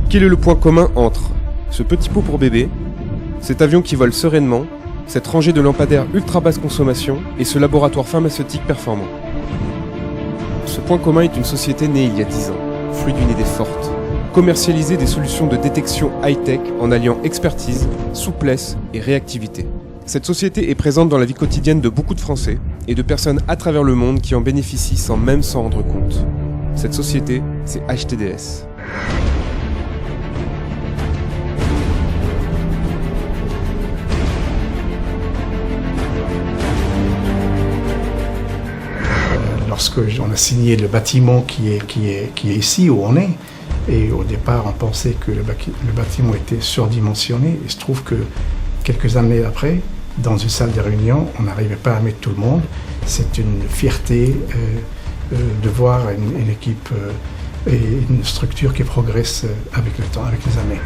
Quel est le point commun entre ce petit pot pour bébé, cet avion qui vole sereinement, cette rangée de lampadaires ultra basse consommation et ce laboratoire pharmaceutique performant? Ce point commun est une société née il y a 10 ans, fruit d'une idée forte. Commercialiser des solutions de détection high-tech en alliant expertise, souplesse et réactivité. Cette société est présente dans la vie quotidienne de beaucoup de Français et de personnes à travers le monde qui en bénéficient sans même s'en rendre compte. Cette société, c'est HTDS. Lorsque on a signé le bâtiment qui est ici où on est, et au départ on pensait que le bâtiment était surdimensionné, il se trouve que quelques années après, dans une salle de réunion, on n'arrivait pas à mettre tout le monde. C'est une fierté de voir une équipe et une structure qui progresse avec le temps, avec les années.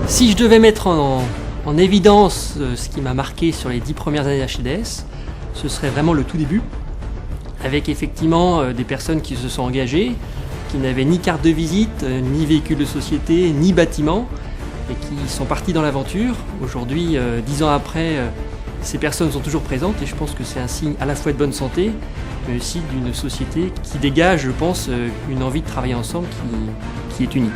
Si je devais mettre en évidence ce qui m'a marqué sur les 10 premières années d'HTDS, ce serait vraiment le tout début, avec effectivement des personnes qui se sont engagées, qui n'avaient ni carte de visite, ni véhicule de société, ni bâtiment, et qui sont partis dans l'aventure. Aujourd'hui, 10 ans après, ces personnes sont toujours présentes, et je pense que c'est un signe à la fois de bonne santé, mais aussi d'une société qui dégage, je pense, une envie de travailler ensemble qui est unique.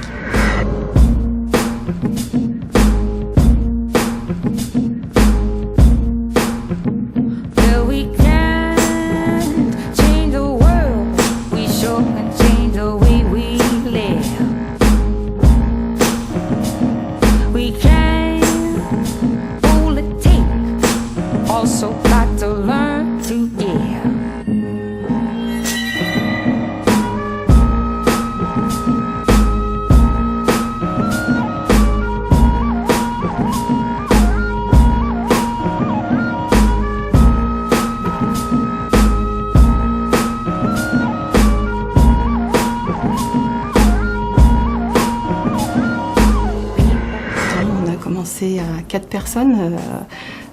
À 4 personnes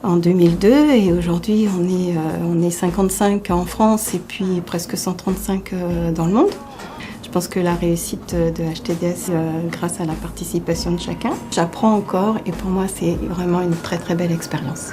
en 2002 et aujourd'hui on est 55 en France et puis presque 135 dans le monde. Je pense que la réussite de HTDS grâce à la participation de chacun. J'apprends encore et pour moi c'est vraiment une très très belle expérience.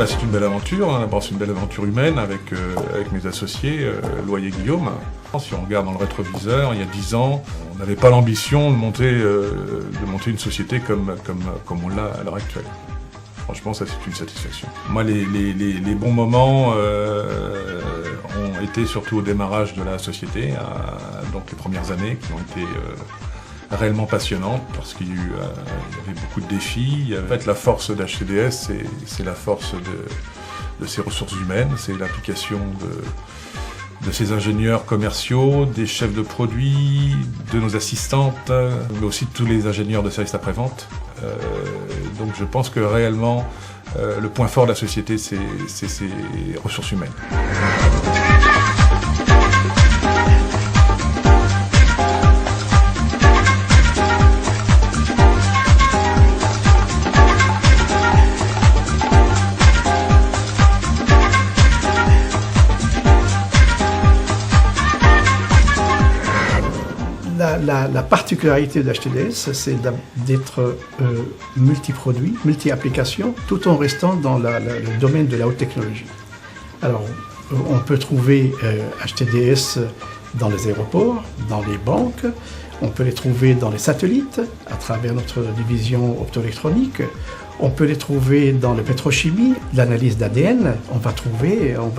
C'est une belle aventure, d'abord c'est une belle aventure humaine avec mes associés, Loyer et Guillaume. Si on regarde dans le rétroviseur, il y a 10 ans, on n'avait pas l'ambition de monter une société comme on l'a à l'heure actuelle. Franchement, ça c'est une satisfaction. Moi, les bons moments ont été surtout au démarrage de la société, donc les premières années qui ont été réellement passionnante parce qu'il y avait beaucoup de défis. En fait, la force d'HTDS, c'est la force de ses ressources humaines, c'est l'application de ses ingénieurs commerciaux, des chefs de produits, de nos assistantes, mais aussi de tous les ingénieurs de services après-vente. Donc je pense que réellement, le point fort de la société, c'est ses ressources humaines. la particularité d'HTDS, c'est d'être multi-produit, multi-application, tout en restant dans le domaine de la haute technologie. Alors, on peut trouver HTDS dans les aéroports, dans les banques, on peut les trouver dans les satellites, à travers notre division optoélectronique. On peut les trouver dans la pétrochimie, l'analyse d'ADN. On va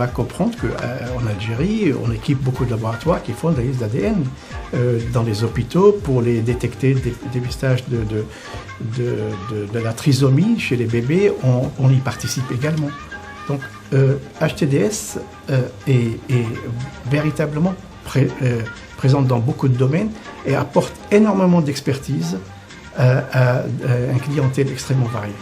comprendre qu'en Algérie, on équipe beaucoup de laboratoires qui font l'analyse d'ADN dans les hôpitaux pour les détecter des dépistages de la trisomie chez les bébés. On y participe également. Donc, HTDS est véritablement présente dans beaucoup de domaines et apporte énormément d'expertise à une clientèle extrêmement variée.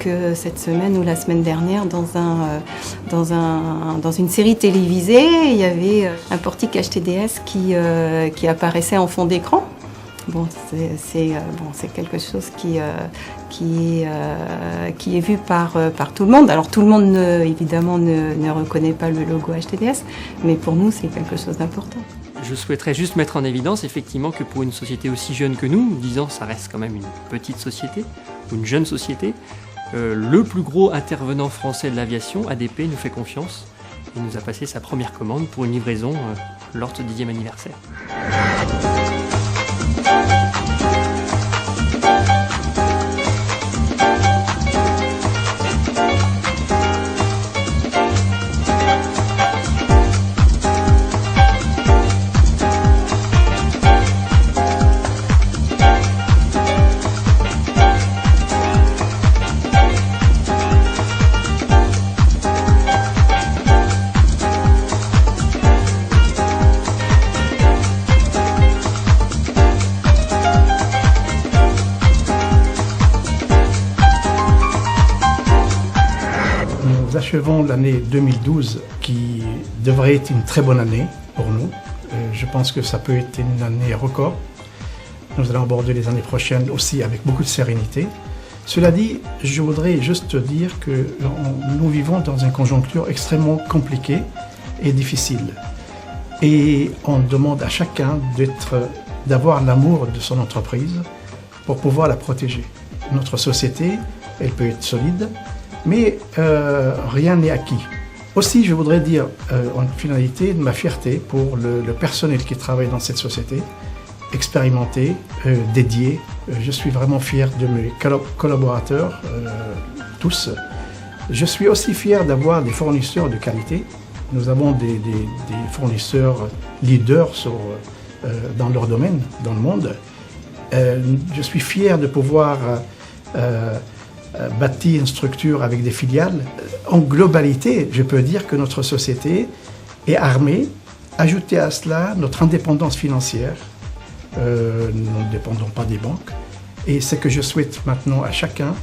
Que cette semaine ou la semaine dernière, dans une série télévisée, il y avait un portique HTDS qui apparaissait en fond d'écran. Bon, c'est quelque chose qui est vu par tout le monde. Alors tout le monde évidemment ne reconnaît pas le logo HTDS, mais pour nous c'est quelque chose d'important. Je souhaiterais juste mettre en évidence effectivement que pour une société aussi jeune que nous, 10 ans ça reste quand même une petite société, une jeune société, le plus gros intervenant français de l'aviation, ADP, nous fait confiance et nous a passé sa première commande pour une livraison lors de ce 10e anniversaire. Nous achevons l'année 2012 qui devrait être une très bonne année pour nous. Je pense que ça peut être une année record. Nous allons aborder les années prochaines aussi avec beaucoup de sérénité. Cela dit, je voudrais juste dire que nous vivons dans une conjoncture extrêmement compliquée et difficile. Et on demande à chacun d'avoir l'amour de son entreprise pour pouvoir la protéger. Notre société, elle peut être solide, mais rien n'est acquis. Aussi, je voudrais dire en finalité de ma fierté pour le personnel qui travaille dans cette société, expérimenté, dédié. Je suis vraiment fier de mes collaborateurs, tous. Je suis aussi fier d'avoir des fournisseurs de qualité. Nous avons des fournisseurs leaders dans leur domaine, dans le monde. Je suis fier de pouvoir bâtir une structure avec des filiales. En globalité, je peux dire que notre société est armée. Ajouter à cela notre indépendance financière. Nous ne dépendons pas des banques. Et c'est que je souhaite maintenant à chacun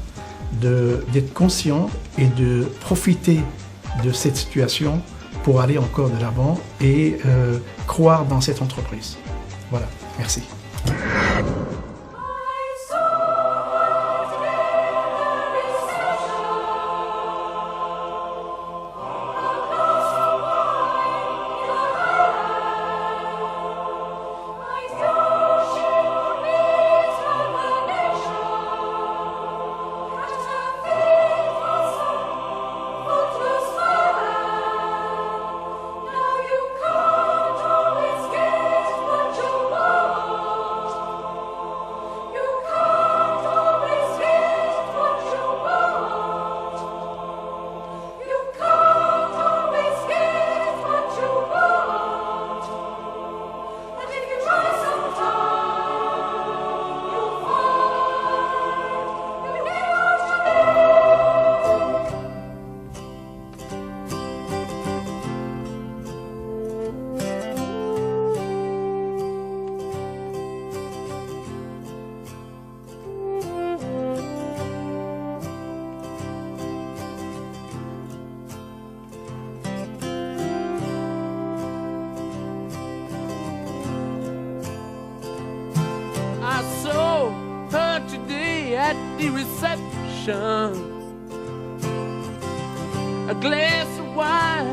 d'être conscient et de profiter de cette situation pour aller encore de l'avant et croire dans cette entreprise. Voilà, merci. today at the reception. A glass of wine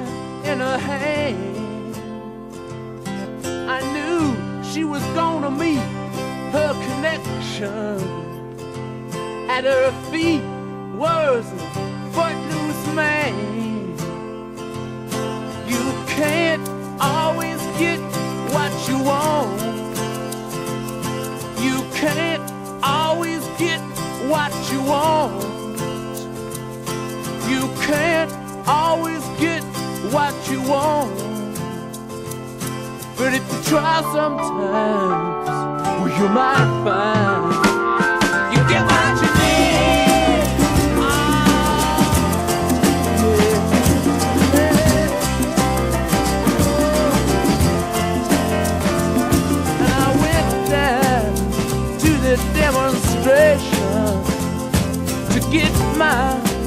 in her hand. I knew she was gonna meet her connection. At her feet was a footloose man. You can't always get what you want. You can't always get what you want. You can't always get what you want. But if you try sometimes, well, you might find you get what you need. And I went down to the demonstration to get my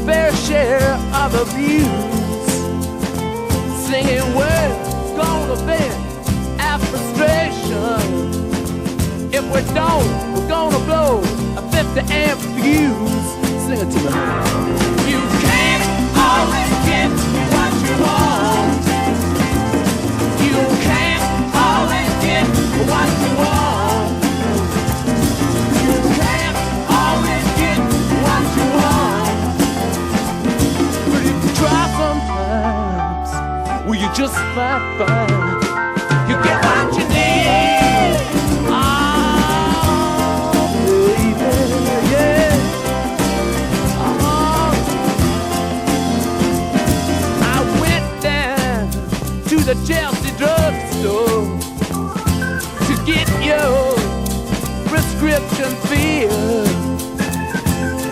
fair share of abuse, singing we're gonna vent our frustration. If we don't, we're gonna blow a 50-amp fuse. Sing it to me. You can't always get what you want. You can't always get what you want. You can't always get what you want. But if you try sometimes, well, you just might find you get what you need. Oh, baby, yeah. Oh. I went down to the Chelsea drugstore to get your prescription filled.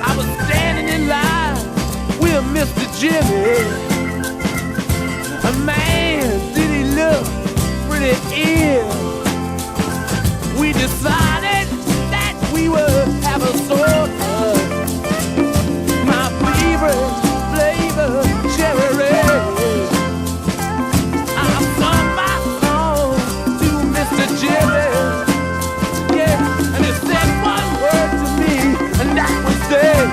I was standing in line with Mr. Jimmy. A man, did he look pretty ill? We decided that we would have a soda. My favorite flavor, cherry red. I sung my song to Mr. Jimmy. Yeah, and he said one word to me, and that was there.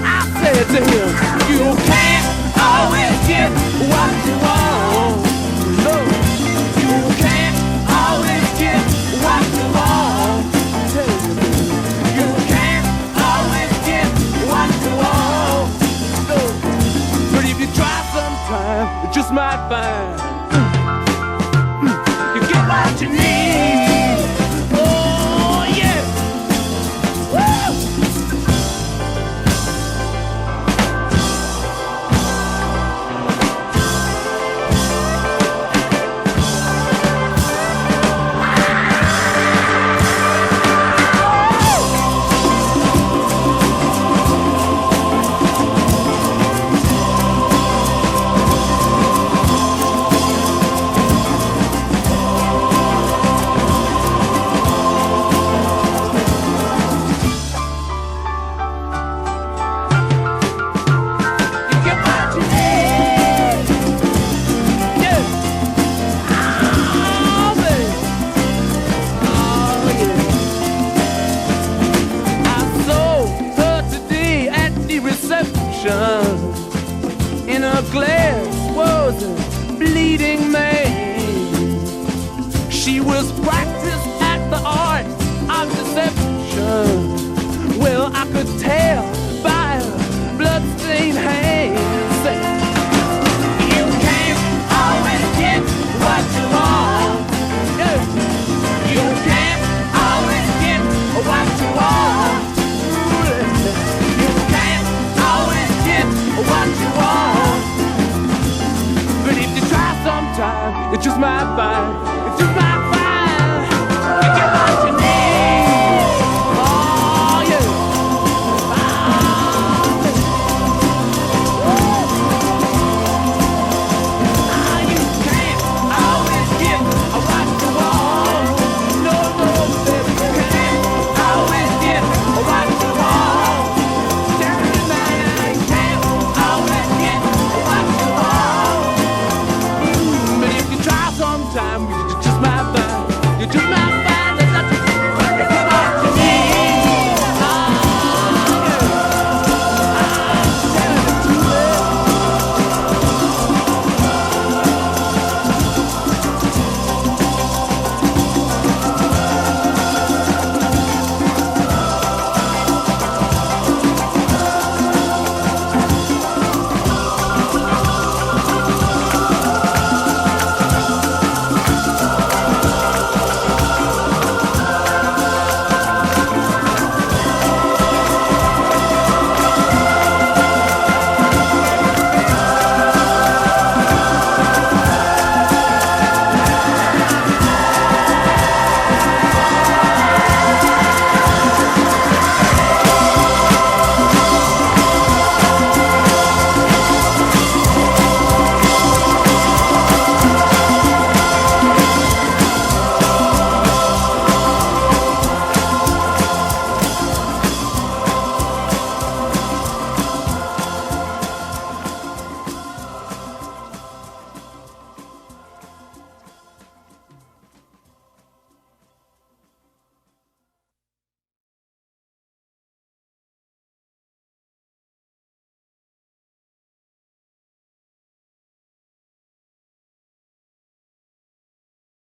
I said to him, you can't always get what you want. No, you can't always get what you want. You can't always get what you want. No, but if you try sometime, you just might find you get what you need. Oh yeah. Woo! In her glass was a bleeding man. She was practicing